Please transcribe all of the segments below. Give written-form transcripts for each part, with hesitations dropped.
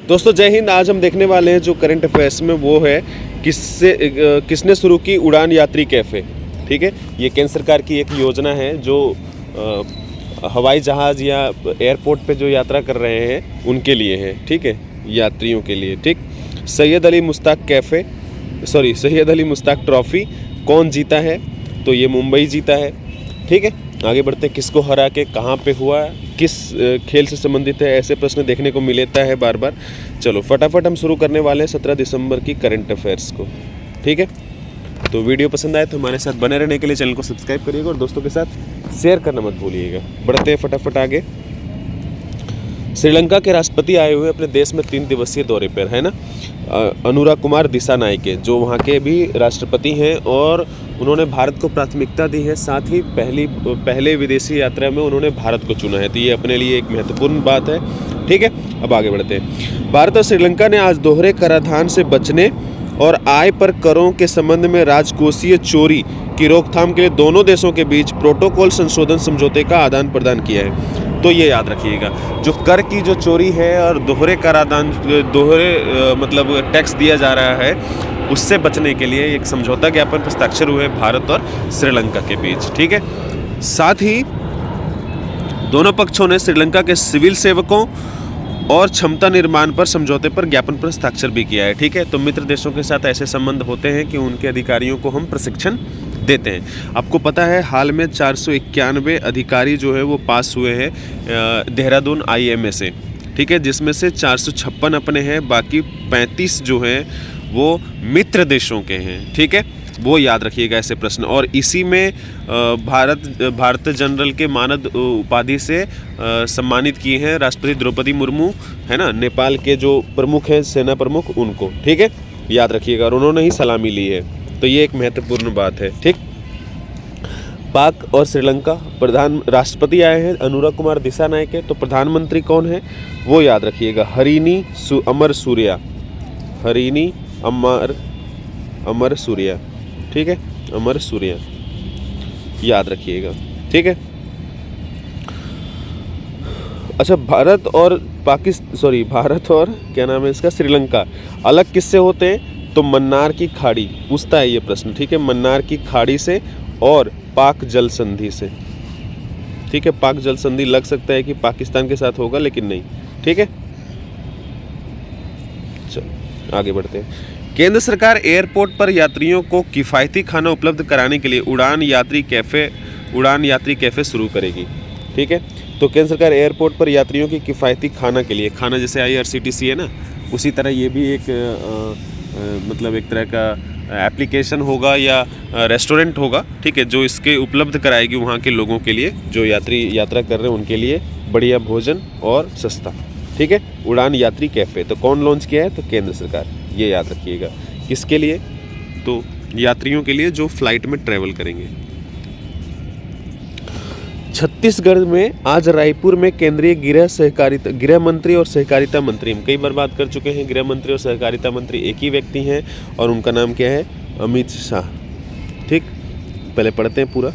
दोस्तों जय हिंद। आज हम देखने वाले हैं जो करंट अफेयर्स में वो है किसने शुरू की उड़ान यात्री कैफ़े। ठीक है, ये केंद्र सरकार की एक योजना है जो हवाई जहाज़ या एयरपोर्ट पे जो यात्रा कर रहे हैं उनके लिए है। ठीक है, यात्रियों के लिए। ठीक, सैयद अली मुश्ताक ट्रॉफ़ी कौन जीता है? तो ये मुंबई जीता है। ठीक है, आगे बढ़ते हैं। किसको हरा के कहाँ पे हुआ, किस खेल से संबंधित है, ऐसे प्रश्न देखने को मिलता है बार बार। चलो फटाफट हम शुरू करने वाले हैं 17 दिसंबर की करंट अफेयर्स को। ठीक है, तो वीडियो पसंद आए तो हमारे साथ बने रहने के लिए चैनल को सब्सक्राइब करिएगा और दोस्तों के साथ शेयर करना मत भूलिएगा। बढ़ते हैं फटाफट आगे। श्रीलंका के राष्ट्रपति आए हुए अपने देश में 3 दिवसीय दौरे पर, है ना। अनुरा कुमार दिसानायके जो वहाँ के भी राष्ट्रपति हैं और उन्होंने भारत को प्राथमिकता दी है। साथ ही पहले विदेशी यात्रा में उन्होंने भारत को चुना है, तो ये अपने लिए एक महत्वपूर्ण बात है। ठीक है, अब आगे बढ़ते हैं। भारत और श्रीलंका ने आज दोहरे कराधान से बचने और आय पर करों के संबंध में राजकोषीय चोरी की रोकथाम के लिए दोनों देशों के बीच प्रोटोकॉल संशोधन समझौते का आदान प्रदान किया है। तो ये याद रखिएगा, जो कर की जो चोरी है और दोहरे मतलब टैक्स दिया जा रहा है, उससे बचने के लिए एक समझौता ज्ञापन पर हस्ताक्षर हुए भारत और श्रीलंका के बीच। ठीक है, साथ ही दोनों पक्षों ने श्रीलंका के सिविल सेवकों और क्षमता निर्माण पर समझौते पर ज्ञापन पर हस्ताक्षर भी किया है। ठीक है, तो मित्र देशों के साथ ऐसे संबंध होते हैं कि उनके अधिकारियों को हम प्रशिक्षण देते हैं। आपको पता है हाल में 491 अधिकारी जो है वो पास हुए हैं देहरादून IMA से। ठीक है, जिसमें से 456 अपने हैं, बाकी 35 जो हैं वो मित्र देशों के हैं। ठीक है, वो याद रखिएगा ऐसे प्रश्न। और इसी में भारत जनरल के मानद उपाधि से सम्मानित किए हैं राष्ट्रपति द्रौपदी मुर्मू, है ना। नेपाल के जो प्रमुख हैं, सेना प्रमुख, उनको। ठीक है, याद रखिएगा, और उन्होंने ही सलामी ली है, तो ये एक महत्वपूर्ण बात है। ठीक, पाक और श्रीलंका राष्ट्रपति आए हैं अनुरा कुमार दिसानायके, तो प्रधानमंत्री कौन है वो याद रखिएगा, हरीनी अमर सूर्या। ठीक है, अमर सूर्या याद रखिएगा। ठीक है, अच्छा, भारत और क्या नाम है इसका, श्रीलंका अलग किससे होते हैं? तो मन्नार की खाड़ी, पूछता है ये प्रश्न। ठीक है, मन्नार की खाड़ी से और पाक जल संधि से। ठीक है, पाक जल संधि लग सकता है कि पाकिस्तान के साथ होगा, लेकिन नहीं। ठीक है, चलो आगे बढ़ते हैं। केंद्र सरकार एयरपोर्ट पर यात्रियों को किफ़ायती खाना उपलब्ध कराने के लिए उड़ान यात्री कैफ़े शुरू करेगी। ठीक है, तो केंद्र सरकार एयरपोर्ट पर यात्रियों की किफ़ायती खाना के लिए, खाना जैसे IRCTC है ना, उसी तरह ये भी एक मतलब एक तरह का एप्लीकेशन होगा या रेस्टोरेंट होगा। ठीक है, जो इसके उपलब्ध कराएगी वहाँ के लोगों के लिए, जो यात्रा कर रहे हैं उनके लिए बढ़िया भोजन और सस्ता। ठीक है, उड़ान यात्री कैफ़े तो कौन लॉन्च किया है? तो केंद्र सरकार। ये याद रखिएगा, किसके लिए? तो यात्रियों के लिए जो फ्लाइट में ट्रैवल करेंगे। छत्तीसगढ़ में आज रायपुर में केंद्रीय गृह मंत्री और सहकारिता मंत्री, हम कई बार बात कर चुके हैं, गृह मंत्री और सहकारिता मंत्री एक ही व्यक्ति हैं और उनका नाम क्या है? अमित शाह। ठीक, पहले पढ़ते हैं पूरा।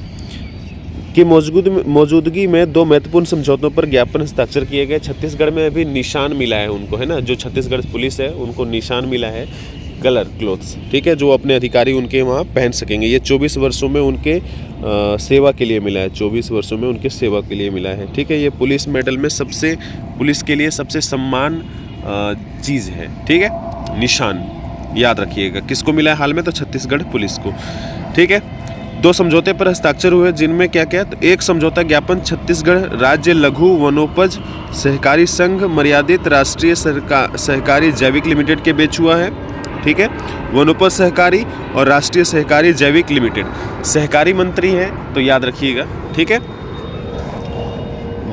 की मौजूदगी में 2 महत्वपूर्ण समझौतों पर ज्ञापन हस्ताक्षर किए गए। छत्तीसगढ़ में अभी निशान मिला है उनको, है ना, जो छत्तीसगढ़ पुलिस है उनको निशान मिला है, कलर क्लोथ्स। ठीक है, जो अपने अधिकारी उनके वहाँ पहन सकेंगे। ये 24 वर्षों में उनके सेवा के लिए मिला है, 24 वर्षों में उनके सेवा के लिए मिला है। ठीक है, ये पुलिस मेडल में पुलिस के लिए सबसे सम्मान चीज़ है। ठीक है, निशान याद रखिएगा। किसको मिला है हाल में? तो छत्तीसगढ़ पुलिस को। ठीक है, 2 समझौते पर हस्ताक्षर हुए, जिनमें क्या क्या? तो एक समझौता ज्ञापन छत्तीसगढ़ राज्य लघु वनोपज सहकारी संघ मर्यादित राष्ट्रीय सहकारी जैविक लिमिटेड के बीच हुआ है। ठीक है, वनोपज सहकारी और राष्ट्रीय सहकारी जैविक लिमिटेड, सहकारी मंत्री हैं तो याद रखिएगा। ठीक है,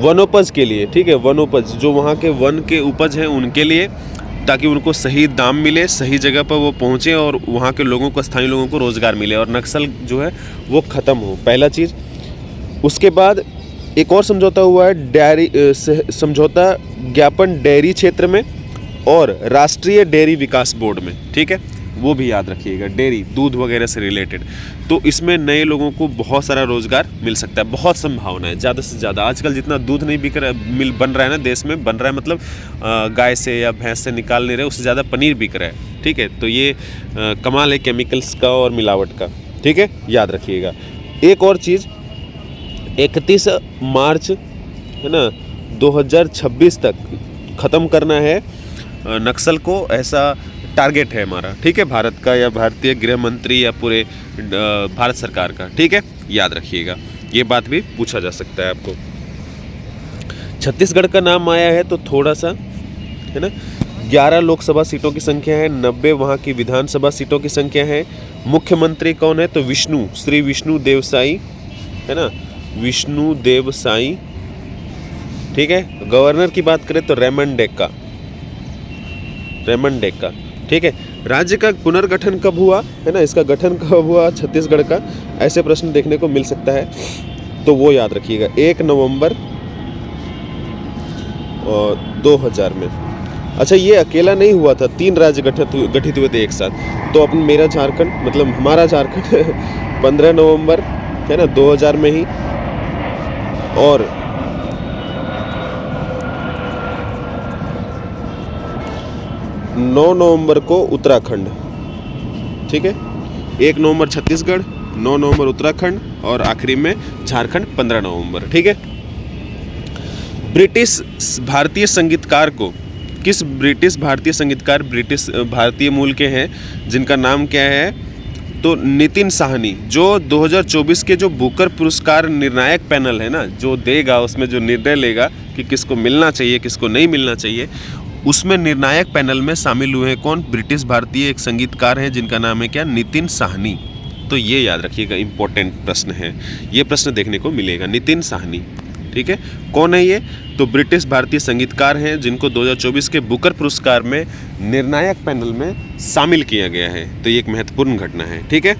वनोपज के लिए। ठीक है, वनोपज जो वहाँ के वन के उपज हैं उनके लिए, ताकि उनको सही दाम मिले, सही जगह पर वो पहुँचे और वहाँ के लोगों को, स्थानीय लोगों को रोज़गार मिले और नक्सल जो है वो ख़त्म हो, पहला चीज़। उसके बाद एक और समझौता हुआ है समझौता ज्ञापन डेयरी क्षेत्र में और राष्ट्रीय डेयरी विकास बोर्ड में। ठीक है, वो भी याद रखिएगा, डेयरी दूध वगैरह से रिलेटेड। तो इसमें नए लोगों को बहुत सारा रोजगार मिल सकता है, बहुत संभावना है ज़्यादा से ज़्यादा। आजकल जितना दूध नहीं बिक रहा बन रहा है ना देश में, बन रहा है मतलब गाय से या भैंस से निकाल नहीं रहे, उससे ज़्यादा पनीर बिक रहा है। ठीक है, तो ये कमाल है केमिकल्स का और मिलावट का। ठीक है, याद रखिएगा। एक और चीज़, 31 मार्च है ना 2026 तक ख़त्म करना है नक्सल को, ऐसा टारगेट है हमारा। ठीक है, भारत का या भारतीय गृह मंत्री या पूरे भारत सरकार का। ठीक है, याद रखिएगा, ये बात भी पूछा जा सकता है आपको। छत्तीसगढ़ का नाम आया है तो थोड़ा सा है ना, 11 लोकसभा सीटों की संख्या है, 90 वहाँ की विधानसभा सीटों की संख्या है। मुख्यमंत्री कौन है तो विष्णु, श्री विष्णु देव साई है ना, विष्णु देव साई। ठीक है, गवर्नर की बात करें तो रेमंड डेका, रेमंड डेका। ठीक है, राज्य का पुनर्गठन कब हुआ है ना, इसका गठन कब हुआ छत्तीसगढ़ का, ऐसे प्रश्न देखने को मिल सकता है, तो वो याद रखिएगा 1 नवंबर 2000 में। अच्छा, ये अकेला नहीं हुआ था, 3 राज्य गठित हुए थे एक साथ। तो अपन मेरा झारखंड मतलब हमारा झारखंड 15 नवंबर है ना 2000 में ही, और 9 नवंबर को उत्तराखंड। ठीक है, 1 नवंबर छत्तीसगढ़, 9 नवंबर उत्तराखंड और आखिरी में झारखंड 15 नवंबर। ठीक है, ब्रिटिश भारतीय संगीतकार को, किस ब्रिटिश भारतीय संगीतकार ब्रिटिश भारतीय मूल के हैं जिनका नाम क्या है तो नितिन साहनी, जो 2024 के जो बुकर पुरस्कार निर्णायक पैनल है ना, जो देगा उसमें जो निर्णय लेगा कि किसको मिलना चाहिए किसको नहीं मिलना चाहिए, उसमें निर्णायक पैनल में शामिल हुए हैं कौन, ब्रिटिश भारतीय एक संगीतकार हैं जिनका नाम है क्या, नितिन साहनी। तो ये याद रखिएगा, इंपॉर्टेंट प्रश्न है, ये प्रश्न देखने को मिलेगा, नितिन साहनी। ठीक है, कौन है ये तो ब्रिटिश भारतीय संगीतकार हैं जिनको 2024 के बुकर पुरस्कार में निर्णायक पैनल में शामिल किया गया है। तो ये एक महत्वपूर्ण घटना है। ठीक है,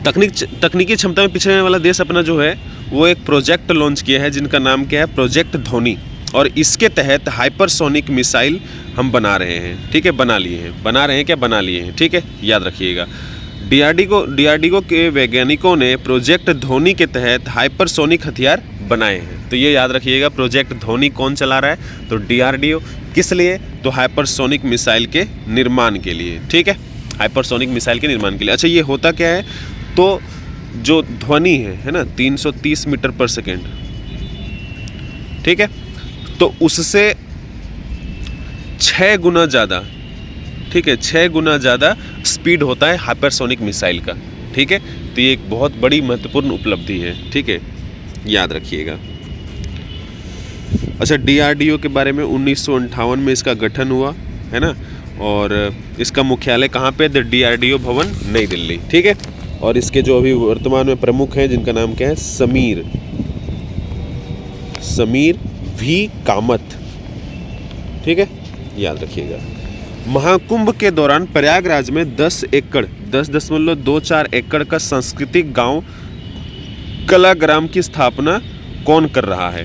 तकनीकी क्षमता में पिछड़ने वाला देश अपना जो है वो एक प्रोजेक्ट लॉन्च किया है जिनका नाम क्या है, प्रोजेक्ट ध्वनि, और इसके तहत हाइपरसोनिक मिसाइल हम बना रहे हैं। ठीक है, बना लिए हैं, बना रहे हैं क्या, बना लिए हैं। ठीक है, याद रखिएगा। डीआरडीओ के वैज्ञानिकों ने प्रोजेक्ट ध्वनि के तहत हाइपरसोनिक हथियार बनाए हैं। तो ये याद रखिएगा, प्रोजेक्ट ध्वनि कौन चला रहा है तो डीआरडीओ, किस लिए तो हाइपरसोनिक मिसाइल के निर्माण के लिए। ठीक है, हाइपरसोनिक मिसाइल के निर्माण के लिए। अच्छा, ये होता क्या है तो जो ध्वनि है ना 330 मीटर पर सेकेंड, ठीक है, तो उससे 6 गुना ज़्यादा, ठीक है, 6 गुना ज़्यादा स्पीड होता है हाइपरसोनिक मिसाइल का। ठीक है, तो ये एक बहुत बड़ी महत्वपूर्ण उपलब्धि है। ठीक है, याद रखिएगा। अच्छा, डीआरडीओ के बारे में 1958 में इसका गठन हुआ है ना, और इसका मुख्यालय कहाँ पे, द डीआरडीओ भवन नई दिल्ली। ठीक है, और इसके जो अभी वर्तमान में प्रमुख हैं जिनका नाम क्या है, समीर वी कामत। ठीक है, याद रखिएगा। महाकुंभ के दौरान प्रयागराज में 10.24 एकड़ का सांस्कृतिक गांव कलाग्राम की स्थापना कौन कर रहा है।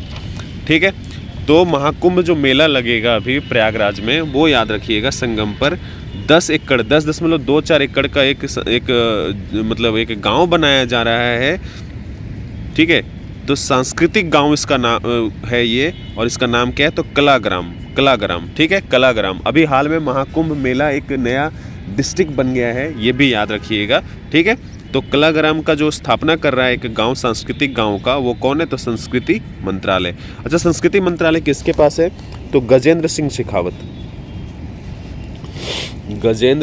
ठीक है, तो महाकुंभ जो मेला लगेगा अभी प्रयागराज में, वो याद रखिएगा संगम पर 10.24 एकड़ का एक गांव बनाया जा रहा है। ठीक है, तो सांस्कृतिक गांव इसका नाम है ये, और इसका नाम क्या है तो कलाग्राम। ठीक है, कलाग्राम। अभी हाल में महाकुंभ मेला एक नया डिस्ट्रिक्ट बन गया है, ये भी याद रखिएगा। ठीक है, तो कलाग्राम का जो स्थापना कर रहा है एक गांव, सांस्कृतिक गांव का, वो कौन है तो संस्कृति मंत्रालय। अच्छा, संस्कृति मंत्रालय किसके पास है तो गजेंद्र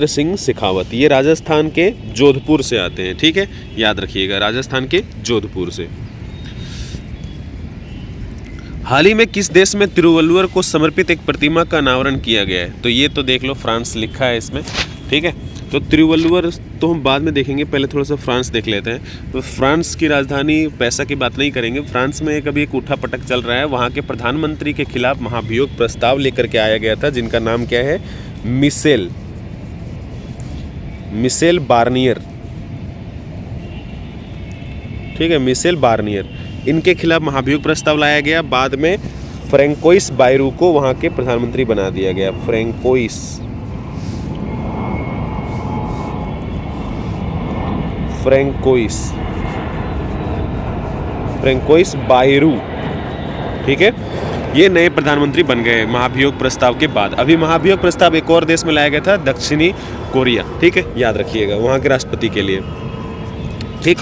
सिंह शेखावत। ये राजस्थान के जोधपुर से आते हैं। ठीक है, याद रखिएगा, राजस्थान के जोधपुर से। हाल ही में किस देश में तिरुवल्लुवर को समर्पित एक प्रतिमा का अनावरण किया गया है तो ये तो देख लो, फ्रांस लिखा है इसमें। ठीक है, तो तिरुवल्लुवर तो हम बाद में देखेंगे, पहले थोड़ा सा फ्रांस देख लेते हैं। तो फ्रांस की राजधानी, पैसा की बात नहीं करेंगे, फ्रांस में अभी एक उठापटक चल रहा है। वहाँ के प्रधानमंत्री के खिलाफ महाभियोग प्रस्ताव लेकर के आया गया था जिनका नाम क्या है, मिशेल बार्नियर। ठीक है, मिशेल बार्नियर, इनके खिलाफ महाभियोग प्रस्ताव लाया गया। बाद में फ्रैंकोइस बायरू को वहाँ के प्रधानमंत्री बना दिया गया। फ्रैंकोइस फ्रैंकोइस बायरू, ठीक है। ये नए प्रधानमंत्री बन गए महाभियोग प्रस्ताव के बाद। अभी महाभियोग प्रस्ताव एक और देश में लाया गया था, दक्षिणी कोरिया, ठीक है, याद रखिएगा, वहाँ के राष्ट्रपति के लिए, ठीक।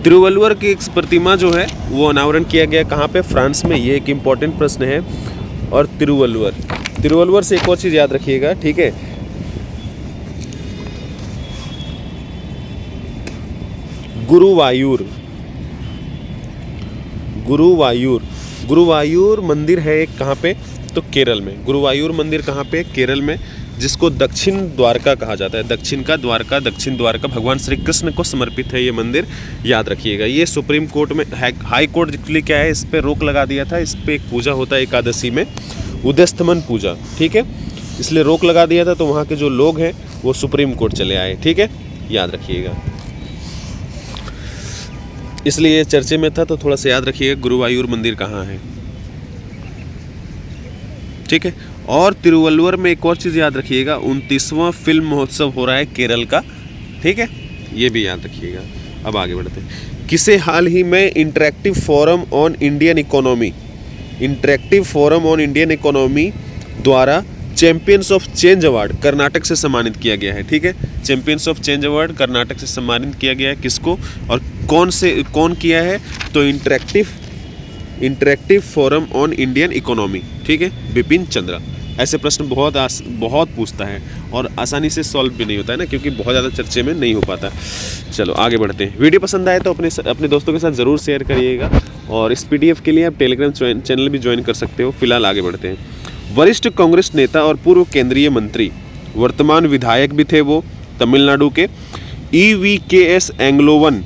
तिरुवल्लुवर की एक प्रतिमा जो है वो अनावरण किया गया कहाँ पे? फ्रांस में। ये एक इम्पॉर्टेंट प्रश्न है। और तिरुवल्लुवर से एक और चीज़ याद रखिएगा, ठीक है, गुरुवायूर मंदिर है एक, कहाँ पे? तो केरल में। गुरुवायूर मंदिर कहाँ पे? केरल में, जिसको दक्षिण द्वारका कहा जाता है। दक्षिण द्वारका भगवान श्री कृष्ण को समर्पित है ये मंदिर, याद रखिएगा। ये सुप्रीम कोर्ट में, हाई कोर्ट एक्चुअली क्या है, इस पर रोक लगा दिया था। इस पर एक पूजा होता है एकादशी में, उदयस्तमन पूजा, ठीक है, इसलिए रोक लगा दिया था। तो वहाँ के जो लोग हैं वो सुप्रीम कोर्ट चले आए, ठीक है, याद रखिएगा, इसलिए ये चर्चे में था। तो थोड़ा सा याद रखिएगा गुरुवायूर मंदिर कहाँ है, ठीक है। और तिरुवल्लुवर में एक और चीज़ याद रखिएगा, 29वां फिल्म महोत्सव हो रहा है केरल का, ठीक है, ये भी याद रखिएगा। अब आगे बढ़ते हैं। किसे हाल ही में interactive forum on Indian economy द्वारा champions of change award Karnataka से सम्मानित किया गया है, ठीक है। Champions of change award Karnataka से सम्मानित किया गया है, किसको और कौन किया है? तो interactive forum on Indian economy, ठीक है, बिपिन चंद्रा। ऐसे प्रश्न बहुत पूछता है और आसानी से सॉल्व भी नहीं होता है ना, क्योंकि बहुत ज़्यादा चर्चे में नहीं हो पाता। चलो आगे बढ़ते हैं। वीडियो पसंद आए तो अपने दोस्तों के साथ ज़रूर शेयर करिएगा, और इस PDF के लिए आप टेलीग्राम चैनल भी ज्वाइन कर सकते हो। फिलहाल आगे बढ़ते हैं। वरिष्ठ कांग्रेस नेता और पूर्व केंद्रीय मंत्री, वर्तमान विधायक भी थे वो तमिलनाडु के, EVKS एंग्लोवन,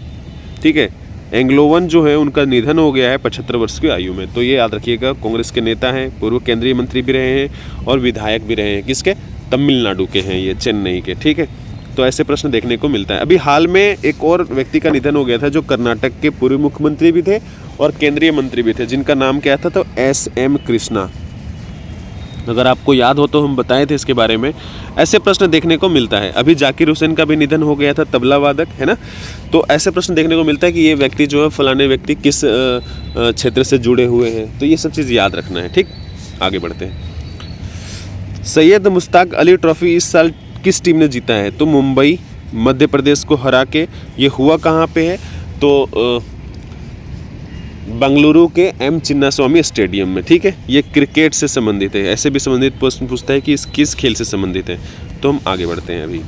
ठीक है, एंग्लोवन जो है उनका निधन हो गया है 75 वर्ष की आयु में। तो ये याद रखिएगा, कांग्रेस के नेता हैं, पूर्व केंद्रीय मंत्री भी रहे हैं और विधायक भी रहे हैं। किसके? तमिलनाडु के हैं ये, चेन्नई के, ठीक है। तो ऐसे प्रश्न देखने को मिलता है। अभी हाल में एक और व्यक्ति का निधन हो गया था जो कर्नाटक के पूर्व मुख्यमंत्री भी थे और केंद्रीय मंत्री भी थे, जिनका नाम क्या था? तो SM कृष्णा। अगर आपको याद हो तो हम बताए थे इसके बारे में। ऐसे प्रश्न देखने को मिलता है। अभी जाकिर हुसैन का भी निधन हो गया था, तबला वादक, है ना। तो ऐसे प्रश्न देखने को मिलता है कि ये व्यक्ति जो है, फलाने व्यक्ति किस क्षेत्र से जुड़े हुए हैं। तो ये सब चीज़ याद रखना है, ठीक। आगे बढ़ते हैं। सैयद मुश्ताक अली ट्रॉफी इस साल किस टीम ने जीता है? तो मुंबई मध्य प्रदेश को हरा के। ये हुआ कहाँ पे है? तो बंगलुरु के M चिन्नास्वामी स्टेडियम में, ठीक है। ये क्रिकेट से संबंधित है। ऐसे भी संबंधित प्रश्न पूछता है कि इस किस खेल से संबंधित है। तो हम आगे बढ़ते हैं अभी,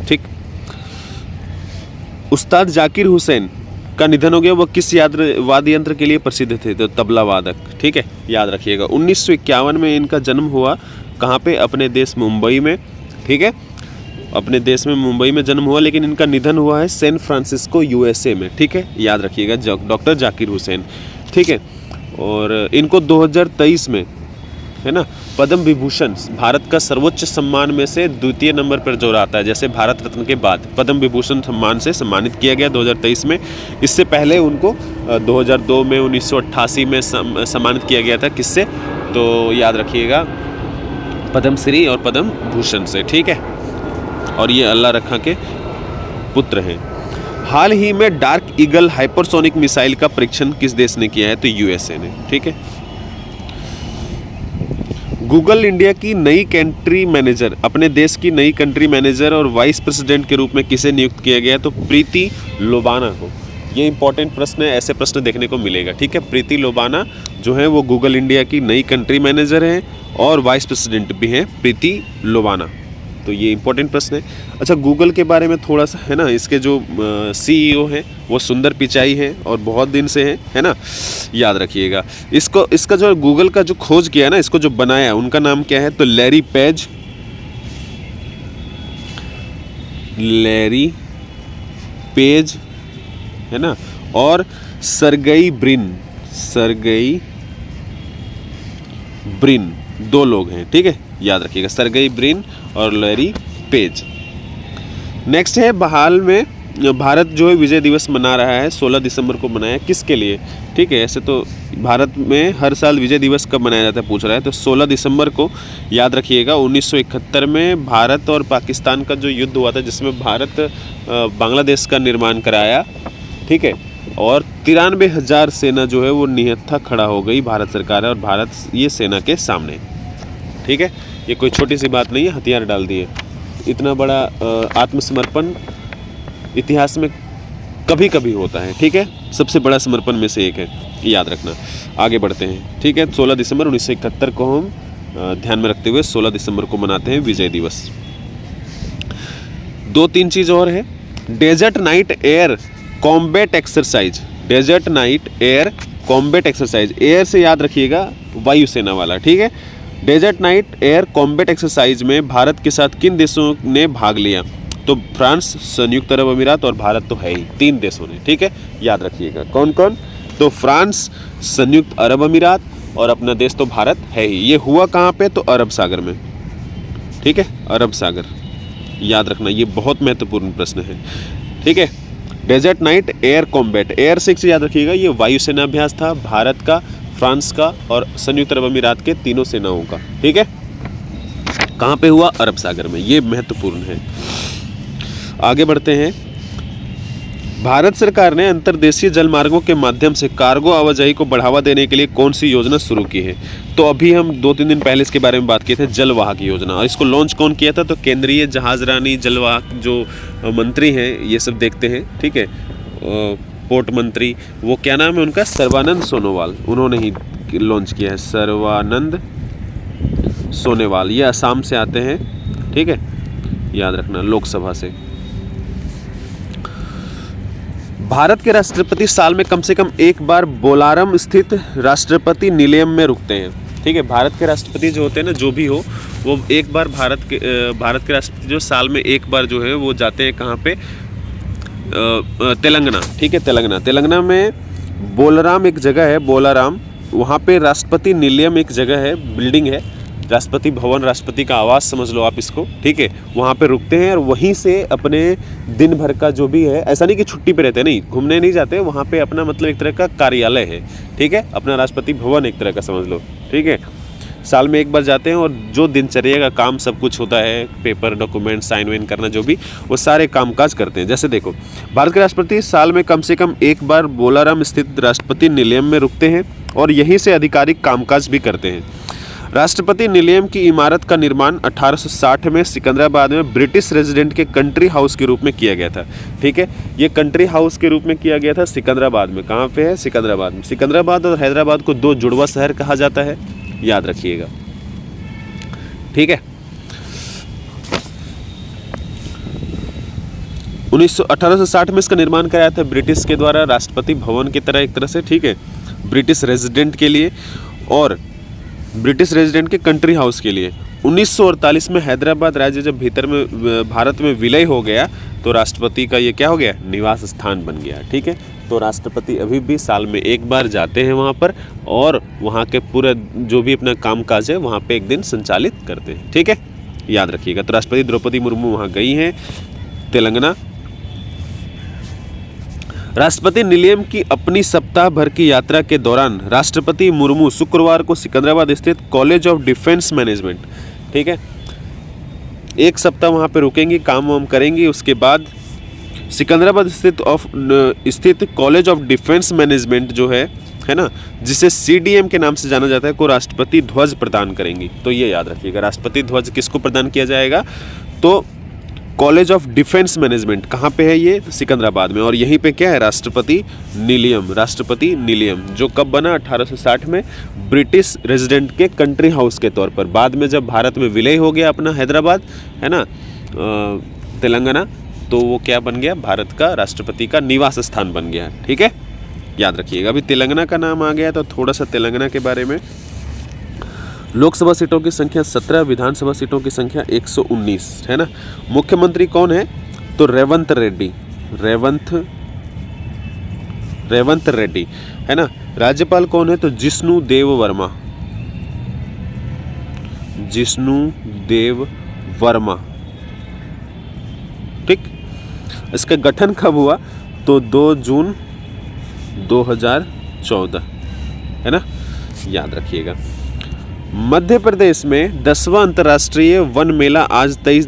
ठीक। उस्ताद जाकिर हुसैन का निधन हो गया। वो किस वाद्य यंत्र के लिए प्रसिद्ध थे? तो तबला वादक, ठीक है, याद रखिएगा। 1951 में इनका जन्म हुआ। कहाँ पे? अपने देश मुंबई में, ठीक है, अपने देश में मुंबई में जन्म हुआ। लेकिन इनका निधन हुआ है सैन फ्रांसिस्को USA में, ठीक है, याद रखिएगा, डॉक्टर जाकिर हुसैन, ठीक है। और इनको 2023 में, है ना, पद्म विभूषण, भारत का सर्वोच्च सम्मान में से द्वितीय नंबर पर जो आता है, जैसे भारत रत्न के बाद पद्म विभूषण सम्मान से सम्मानित किया गया 2023 में। इससे पहले उनको 2002 में, 1988 में सम्मानित किया गया था। किससे? तो याद रखिएगा, पद्मश्री और पद्म भूषण से, ठीक है। और ये अल्लाह रखा के पुत्र हैं। हाल ही में डार्क ईगल हाइपरसोनिक मिसाइल का परीक्षण किस देश ने किया है? तो USA ने, ठीक है। गूगल इंडिया की नई कंट्री मैनेजर, अपने देश की नई कंट्री मैनेजर और वाइस प्रेसिडेंट के रूप में किसे नियुक्त किया गया? तो प्रीति लोबाना को। ये इंपॉर्टेंट प्रश्न है, ऐसे प्रश्न देखने को मिलेगा, ठीक है। प्रीति लोबाना जो है वो गूगल इंडिया की नई कंट्री मैनेजर हैं और वाइस प्रेसिडेंट भी हैं प्रीति लोबाना। तो ये इंपॉर्टेंट प्रश्न है। अच्छा, गूगल के बारे में थोड़ा सा, है ना, इसके जो CEO हैं वो सुंदर पिचाई हैं और बहुत दिन से हैं, है ना, याद रखिएगा। इसका जो गूगल का जो खोज किया ना, इसको जो बनाया, उनका नाम क्या है? तो लैरी पेज, है ना, और सर्गेई ब्रिन, दो लोग हैं, ठीक है, याद रखिएगा, सर्गेई ब्रिन और लैरी पेज। नेक्स्ट है, हाल में भारत जो है विजय दिवस मना रहा है, 16 दिसंबर को मनाया, किसके लिए? ठीक है, ऐसे तो भारत में हर साल विजय दिवस कब मनाया जाता है पूछ रहा है, तो 16 दिसंबर को याद रखिएगा। 1971 में भारत और पाकिस्तान का जो युद्ध हुआ था, जिसमें भारत बांग्लादेश का निर्माण कराया, ठीक है, और 93,000 सेना जो है वो निहत्था खड़ा हो गई भारत सरकार है और भारत ये सेना के सामने, ठीक है। ये कोई छोटी सी बात नहीं है, हथियार डाल दिए। इतना बड़ा आत्मसमर्पण इतिहास में कभी कभी होता है, ठीक है, सबसे बड़ा समर्पण में से एक है, याद रखना। आगे बढ़ते हैं, ठीक है। 16 दिसंबर 1971 को हम ध्यान में रखते हुए 16 दिसंबर को मनाते हैं विजय दिवस। 2-3 चीज़ और है। Desert knight air combat exercise, desert knight air combat exercise, air से याद रखिएगा वायुसेना वाला, ठीक है। Desert knight air combat exercise में भारत के साथ किन देशों ने भाग लिया? तो फ्रांस, संयुक्त अरब अमीरात और भारत तो है ही, 3 देशों ने, ठीक है, याद रखिएगा। कौन कौन? तो फ्रांस, संयुक्त अरब अमीरात और अपना देश तो भारत है ही। ये हुआ कहाँ पे? तो अरब सागर में, ठीक है, अरब सागर, याद रखना, ये बहुत महत्वपूर्ण प्रश्न है, ठीक है। Desert knight air combat, air से याद रखिएगा, ये वायुसेना अभ्यास था भारत का, फ्रांस का और संयुक्त अरब अमीरात के, तीनों सेनाओं का, ठीक है। कहाँ पे हुआ? अरब सागर में, ये महत्वपूर्ण है। आगे बढ़ते हैं। भारत सरकार ने अंतर्देशीय जलमार्गों के माध्यम से कार्गो आवाजाही को बढ़ावा देने के लिए कौन सी योजना शुरू की है? तो अभी हम 2-3 दिन पहले इसके बारे में बात किए थे, जलवाहक योजना, और इसको लॉन्च कौन किया था? तो केंद्रीय जहाजरानी जलवाहक जो मंत्री हैं, ये सब देखते हैं, ठीक है, पोर्ट मंत्री, वो क्या नाम है उनका? सर्बानंद सोनोवाल, उन्होंने ही लॉन्च किया है, सर्बानंद सोनोवाल। ये असम से आते हैं, ठीक है, याद रखना, लोकसभा से। भारत के राष्ट्रपति साल में कम से कम एक बार बोलारम स्थित राष्ट्रपति निलयम में रुकते हैं, ठीक है। भारत के राष्ट्रपति जो होते हैं ना, जो भी हो, वो एक बार भारत के राष्ट्रपति जो साल में एक बार जो है वो जाते हैं कहाँ पे? तेलंगाना, ठीक है, तेलंगाना में बोलाराम एक जगह है, बोलाराम, वहाँ पे राष्ट्रपति निलयम एक जगह है, बिल्डिंग है, राष्ट्रपति भवन, राष्ट्रपति का आवास समझ लो आप इसको, ठीक है। वहाँ पे रुकते हैं और वहीं से अपने दिन भर का जो भी है, ऐसा नहीं कि छुट्टी पे रहते, नहीं, घूमने नहीं जाते, वहाँ पे अपना मतलब एक तरह का कार्यालय है, ठीक है, अपना राष्ट्रपति भवन एक तरह का समझ लो, ठीक है। साल में एक बार जाते हैं और जो दिनचर्या का काम सब कुछ होता है, पेपर, डॉक्यूमेंट, साइन वाइन करना, जो भी, वो सारे कामकाज करते हैं। जैसे देखो, भारत के राष्ट्रपति साल में कम से कम एक बार बोलाराम स्थित राष्ट्रपति निलयम में रुकते हैं और यहीं से आधिकारिक कामकाज भी करते हैं। राष्ट्रपति निलयम की इमारत का निर्माण 1860 में सिकंदराबाद में ब्रिटिश रेजिडेंट के कंट्री हाउस के रूप में किया गया था, ठीक है। ये कंट्री हाउस के रूप में किया गया था सिकंदराबाद में। कहाँ पे है? सिकंदराबाद में। सिकंदराबाद और हैदराबाद को 2 जुड़वा शहर कहा जाता है, याद रखिएगा, ठीक है। 1860 में इसका निर्माण कराया था ब्रिटिश के द्वारा, राष्ट्रपति भवन की तरह एक तरह से, ठीक है, ब्रिटिश रेजिडेंट के लिए और ब्रिटिश रेजिडेंट के कंट्री हाउस के लिए। 1948 में हैदराबाद राज्य जब भीतर में भारत में विलय हो गया तो राष्ट्रपति का ये क्या हो गया? निवास स्थान बन गया, ठीक है। तो राष्ट्रपति अभी भी साल में एक बार जाते हैं वहाँ पर और वहाँ के पूरा जो भी अपना कामकाज है वहाँ पे एक दिन संचालित करते हैं, ठीक है, याद रखिएगा। तो राष्ट्रपति द्रौपदी मुर्मू वहाँ गई हैं, तेलंगाना। राष्ट्रपति निलयम की अपनी सप्ताह भर की यात्रा के दौरान राष्ट्रपति मुर्मू शुक्रवार को सिकंदराबाद स्थित कॉलेज ऑफ डिफेंस मैनेजमेंट, ठीक है, एक सप्ताह वहाँ पे रुकेंगी, काम वाम करेंगी। उसके बाद सिकंदराबाद स्थित कॉलेज ऑफ डिफेंस मैनेजमेंट जो है ना, जिसे CDM के नाम से जाना जाता है, को राष्ट्रपति ध्वज प्रदान करेंगी। तो ये याद रखिएगा, राष्ट्रपति ध्वज किसको प्रदान किया जाएगा? तो कॉलेज ऑफ डिफेंस मैनेजमेंट कहाँ पे है? ये सिकंदराबाद में। और यहीं पे क्या है? राष्ट्रपति निलयम, जो कब बना? 1860 में ब्रिटिश रेजिडेंट के कंट्री हाउस के तौर पर। बाद में जब भारत में विलय हो गया अपना हैदराबाद, है ना, तेलंगाना, तो वो क्या बन गया? भारत का राष्ट्रपति का निवास स्थान बन गया, ठीक है, याद रखिएगा। अभी तेलंगाना का नाम आ गया तो थोड़ा सा तेलंगाना के बारे में। लोकसभा सीटों की संख्या 17, विधानसभा सीटों की संख्या 119, है ना। मुख्यमंत्री कौन है? तो रेवंत रेड्डी, है ना। राज्यपाल कौन है? तो जिष्णु देव वर्मा, ठीक। इसका गठन कब हुआ? तो 2 जून 2014, है ना, याद रखिएगा। मध्य प्रदेश में 10वां अंतर्राष्ट्रीय वन मेला आज से 23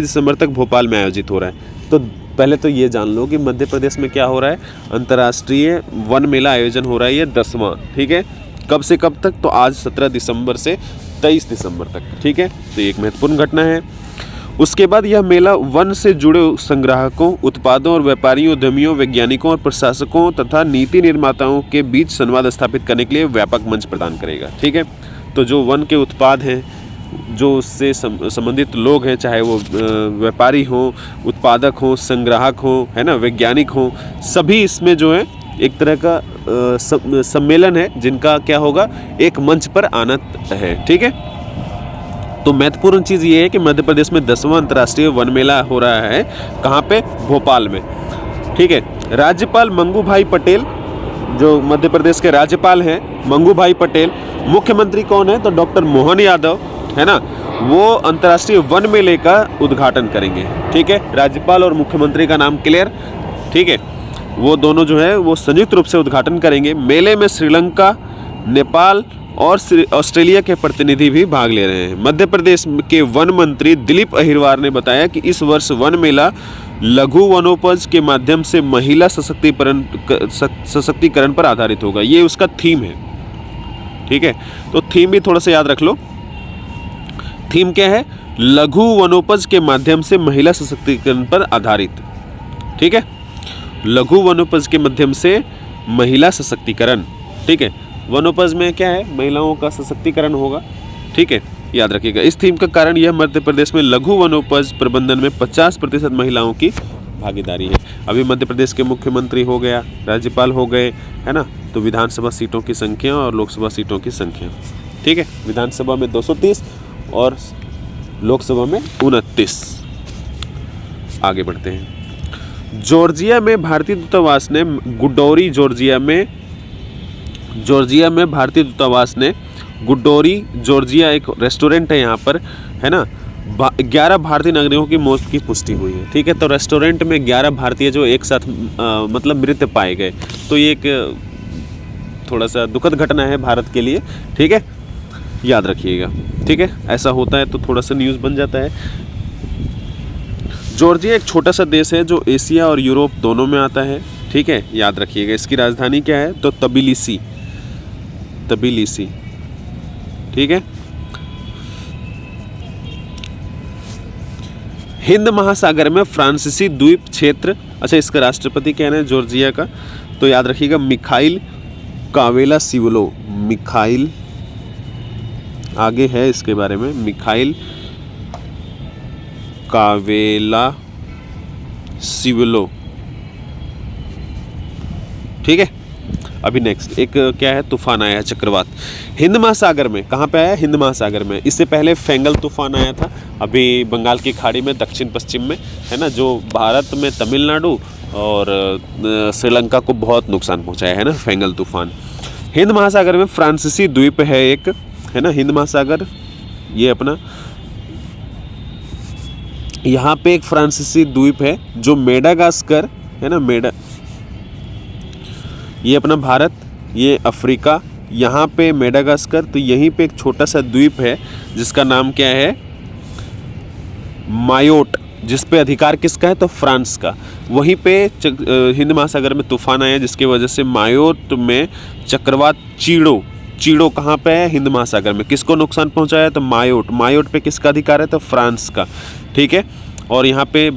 दिसंबर तक भोपाल में आयोजित हो रहा है। तो पहले तो ये जान लो कि मध्य प्रदेश में क्या हो रहा है, अंतर्राष्ट्रीय वन मेला आयोजन हो रहा है, ये 10वां, ठीक है। कब से कब तक? तो आज 17 दिसंबर से 23 दिसंबर तक, ठीक है। तो एक महत्वपूर्ण घटना है। उसके बाद यह मेला वन से जुड़े संग्राहकों, उत्पादों और व्यापारियों, उद्यमियों, वैज्ञानिकों और प्रशासकों तथा नीति निर्माताओं के बीच संवाद स्थापित करने के लिए व्यापक मंच प्रदान करेगा, ठीक है। तो जो वन के उत्पाद हैं, जो उससे संबंधित लोग हैं, चाहे वो व्यापारी हों, उत्पादक हों, संग्राहक हों, है ना, वैज्ञानिक हों, सभी इसमें जो है एक तरह का सम्मेलन है, जिनका क्या होगा, एक मंच पर आना है, ठीक है। तो महत्वपूर्ण चीज़ ये है कि मध्य प्रदेश में 10वां अंतर्राष्ट्रीय वन मेला हो रहा है। कहाँ पे? भोपाल में, ठीक है। राज्यपाल मंगू भाई पटेल, जो मध्य प्रदेश के राज्यपाल हैं, मंगू भाई पटेल। मुख्यमंत्री कौन है? तो डॉक्टर मोहन यादव, है ना, वो अंतर्राष्ट्रीय वन मेले का उद्घाटन करेंगे, ठीक है। राज्यपाल और मुख्यमंत्री का नाम क्लियर, ठीक है। वो दोनों जो है वो संयुक्त रूप से उद्घाटन करेंगे। मेले में श्रीलंका, नेपाल और ऑस्ट्रेलिया के प्रतिनिधि भी भाग ले रहे हैं। मध्य प्रदेश के वन मंत्री दिलीप अहिरवार ने बताया कि इस वर्ष वन मेला लघु वनोपज के माध्यम से महिला सशक्तिकरण पर आधारित होगा। ये उसका थीम है, ठीक है। तो थीम भी थोड़ा सा याद रख लो। थीम क्या है? लघु वनोपज के माध्यम से महिला सशक्तिकरण पर आधारित, ठीक है। लघु वनोपज के माध्यम से महिला सशक्तिकरण, ठीक है। वनोपज में क्या है? महिलाओं का सशक्तिकरण होगा, ठीक है, याद रखिएगा। इस थीम का कारण यह मध्य प्रदेश में लघु वनोपज प्रबंधन में 50% महिलाओं की भागीदारी है। अभी मध्य प्रदेश के मुख्यमंत्री हो गया, राज्यपाल हो गए, है ना। तो विधानसभा सीटों की संख्या और लोकसभा सीटों की संख्या, ठीक है। विधानसभा में 230 और लोकसभा में 29। आगे बढ़ते हैं। जॉर्जिया में भारतीय दूतावास ने गुडौरी जॉर्जिया एक रेस्टोरेंट है यहाँ पर, है ना, 11 भारतीय नागरिकों की मौत की पुष्टि हुई है, ठीक है। तो रेस्टोरेंट में 11 भारतीय जो एक साथ मतलब मृत पाए गए। तो ये एक थोड़ा सा दुखद घटना है भारत के लिए, ठीक है, याद रखिएगा, ठीक है। ऐसा होता है तो थोड़ा सा न्यूज़ बन जाता है। जॉर्जिया एक छोटा सा देश है जो एशिया और यूरोप दोनों में आता है, ठीक है, याद रखिएगा। इसकी राजधानी क्या है? तो तबिलिसी, ठीक है। हिंद महासागर में फ्रांसीसी द्वीप क्षेत्र, अच्छा, इसका राष्ट्रपति क्या है जॉर्जिया का? तो याद रखिएगा मिखाइल कावेलासीवलो। मिखाइल, आगे है इसके बारे में, मिखाइल कावेलासीवलो, ठीक है। अभी नेक्स्ट एक क्या है? तूफान आया है, चक्रवात हिंद महासागर में। कहाँ पे आया? हिंद महासागर में। इससे पहले फेंगल तूफान आया था अभी बंगाल की खाड़ी में, दक्षिण पश्चिम में, है ना, जो भारत में तमिलनाडु और श्रीलंका को बहुत नुकसान पहुंचाया है ना, फेंगल तूफान। हिंद महासागर में फ्रांसीसी द्वीप है एक, है ना, हिंद महासागर ये अपना, यहाँ पे एक फ्रांसीसी द्वीप है जो मेडागास्कर, है ना, ये अपना भारत, ये अफ्रीका, यहाँ पे मेडागास्कर। तो यहीं पे एक छोटा सा द्वीप है जिसका नाम क्या है? मायोट, जिस पे अधिकार किसका है? तो फ्रांस का। वहीं पे हिंद महासागर में तूफान आया जिसकी वजह से मायोट में चक्रवात चीड़ो कहाँ पे है? हिंद महासागर में। किसको नुकसान पहुंचाया? तो मायोट पे किसका अधिकार है? तो फ्रांस का, ठीक है। और यहाँ पे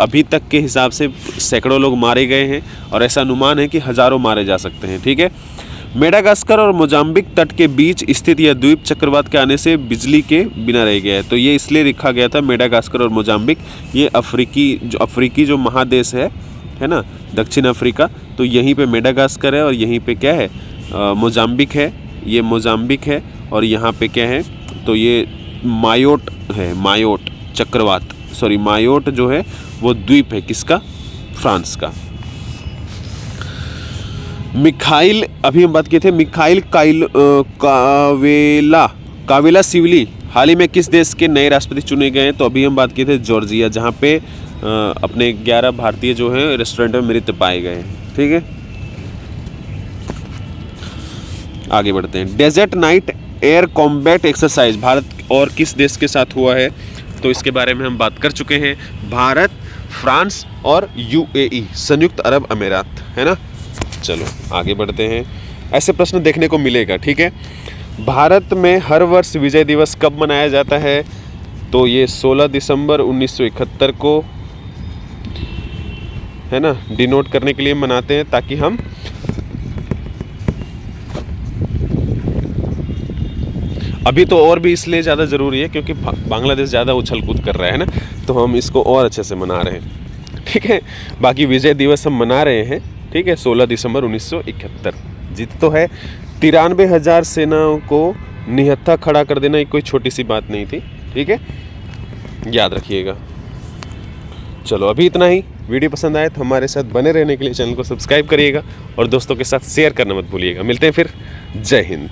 अभी तक के हिसाब से सैकड़ों लोग मारे गए हैं और ऐसा अनुमान है कि हज़ारों मारे जा सकते हैं, ठीक है। मेडागास्कर और मोजाम्बिक तट के बीच स्थित यह द्वीप चक्रवात के आने से बिजली के बिना रह गया है। तो ये इसलिए लिखा गया था मेडागास्कर और मोजाम्बिक, ये अफ्रीकी जो महादेश है ना, दक्षिण अफ्रीका। तो यहीं पे मेडागास्कर है और यहीं पे क्या है? मोजाम्बिक है। ये मोजाम्बिक है और यहाँ पे क्या है? तो ये मायोट है, मायोट जो है वो द्वीप है किसका? फ्रांस का। मिखाइल, अभी हम बात किए थे मिखाइल कावेलासीवली हाल ही में किस देश के नए राष्ट्रपति चुने गए हैं? तो अभी हम बात किए थे जॉर्जिया, जहाँ पे अपने 11 भारतीय जो हैं रेस्टोरेंट में मृत पाए गए हैं। ठीक है, आगे बढ़ते हैं। Desert knight air combat exercise भारत और किस देश के साथ हुआ है, तो इसके बारे में हम बात कर चुके हैं। भारत, फ्रांस और यूएई, संयुक्त अरब अमीरात, है ना। चलो आगे बढ़ते हैं। ऐसे प्रश्न देखने को मिलेगा। ठीक है, भारत में हर वर्ष विजय दिवस कब मनाया जाता है, तो ये 16 दिसंबर 1971 को, है ना, डिनोट करने के लिए मनाते हैं, ताकि हम अभी तो और भी इसलिए ज़्यादा ज़रूरी है क्योंकि बांग्लादेश ज़्यादा उछल कूद कर रहा है ना, तो हम इसको और अच्छे से मना रहे हैं। ठीक है, बाकी विजय दिवस हम मना रहे हैं। ठीक है, 16 दिसंबर 1971। जीत तो है। 93,000 सेनाओं को निहत्था खड़ा कर देना कोई छोटी सी बात नहीं थी। ठीक है, याद रखिएगा। चलो अभी इतना ही। वीडियो पसंद आए तो हमारे साथ बने रहने के लिए चैनल को सब्सक्राइब करिएगा और दोस्तों के साथ शेयर करना मत भूलिएगा। मिलते हैं फिर। जय हिंद।